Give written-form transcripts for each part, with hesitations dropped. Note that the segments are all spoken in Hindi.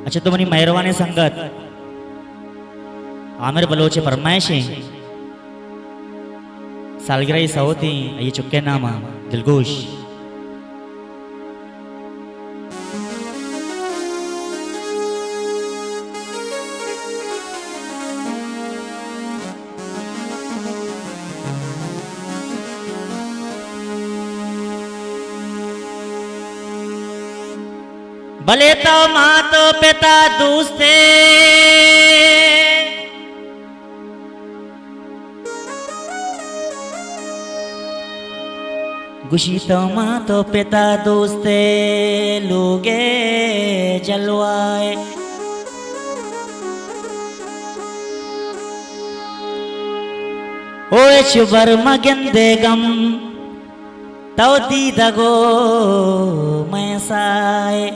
अच्छा तो मनी मेहरबानी संगत आमिर बलोचे फरमाइशे सालगिरह सहोती ये चुक्के नामा दिलगोश भले तो माँ तो पिता दूसरे गुशी तो माँ तो पिता दोस्ते लोगे जलवाए ओए शुबर मगंदे गम तो दीदगो मैं साए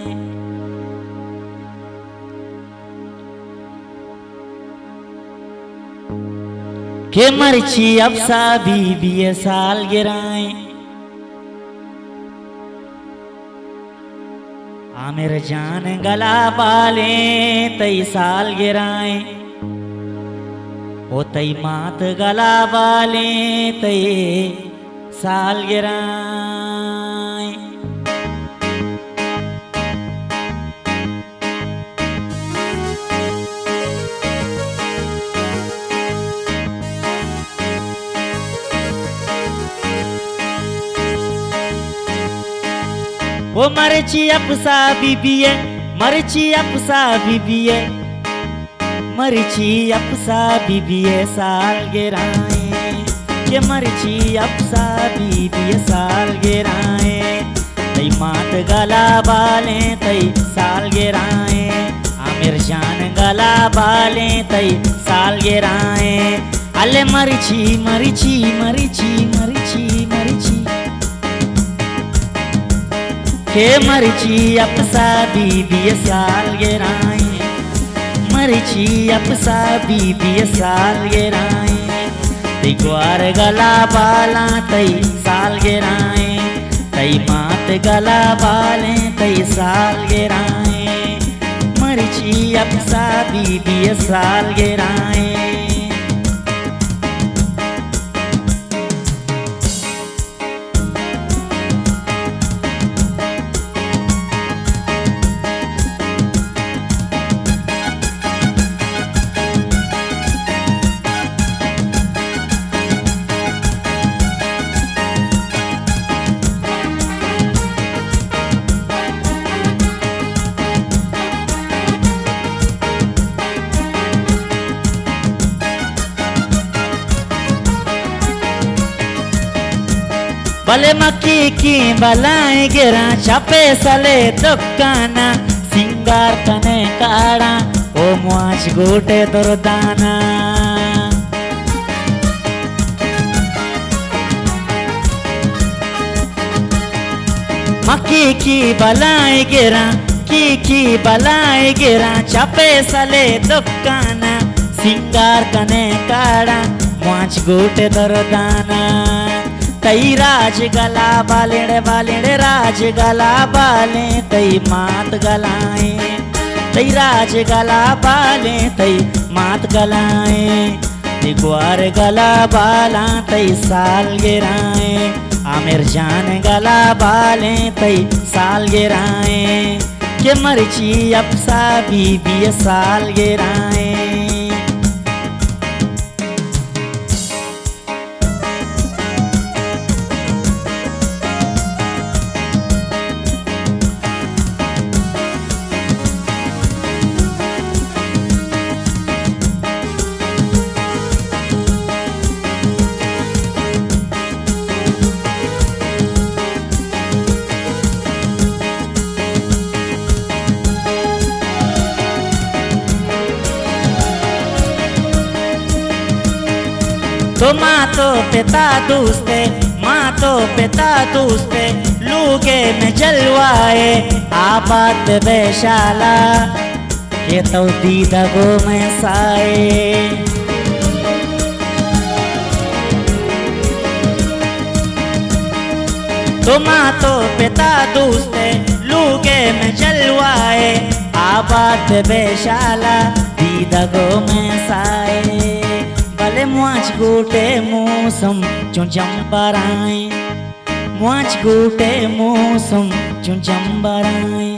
के मरची अब सा बीबी साल गिराए आमिर जान गला बाले तई साल गिराए ओ तई मात गला बाले तई साल गिराए वो मरची अपसा बीबीए मरची अपसा बीबीए मरची अपसा बीबीए साल गिराए के मरची अपसा बीबीए साल गिराए तई मात गला बाले तई साल गिराए आमिर जान गला बाले तई साल गिराए अले मरची मरची मरची मरची मरची के मरची अपसा बीबी साल गिराए मरची अपसा बीबी साल गिराए तई ग्वार गला बाला तई साल गिराए तई मात गला बाले तई साल गिराए मरची अपसा बीबी साल गिराए भले मक्की की बलाएं गिरा छपे सले दुकाना सिंगार कने काड़ा ओ मुआच गोटे दुर्दाना मक्की की बलाएं गिरा की बलाएं गिरा छपे सले दुकाना सिंगार कने काड़ा मुआच गोटे दुर्दाना तई राज गला बालेड़े राज गला बाले तई मात गलाए तई राज गला बाले तई मात गलाए तई ग्वार गला बाला तई साल गिराए आमिर जान गला बाले तई साल गिराए के मरची अपसा बीबी साल गिराए तो माँ तो पिता दूसरे माँ तो पिता दूसरे लूगे में जलवाए आबाद बेशाला ये तो दीदा गो में साए तो माँ तो पिता दूसरे लूगे में जलवाए आबाद बेशाला दीदगो में साए भले मुआच गोटे मौसम चुंचंबराए मुआच गोटे मौसम चुंचंबराए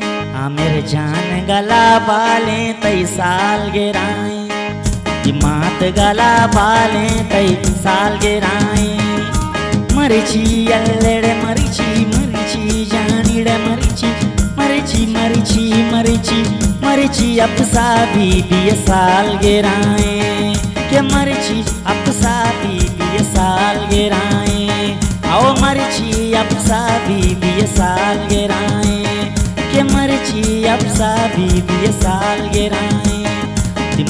आमिर जान गला बाले तई साल गिराए मात गला बाले तई साल गिराए मरिची अल्लेड़े मरिची मरिची जानीड़े मरिची मरिची मरिची मरिची मरिची अपसा बीबी साल गिराए के मरिची अपसा बीबी साल गिराए आओ मरिची अपसा बीबी साल गिराए के मरिची अपसा बीबी साल गिराए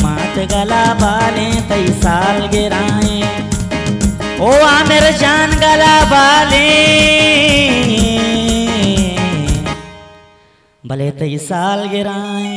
मात गला बाले तई साल गिराए ओ आमिर जान गला बाले भले तई साल गिराए।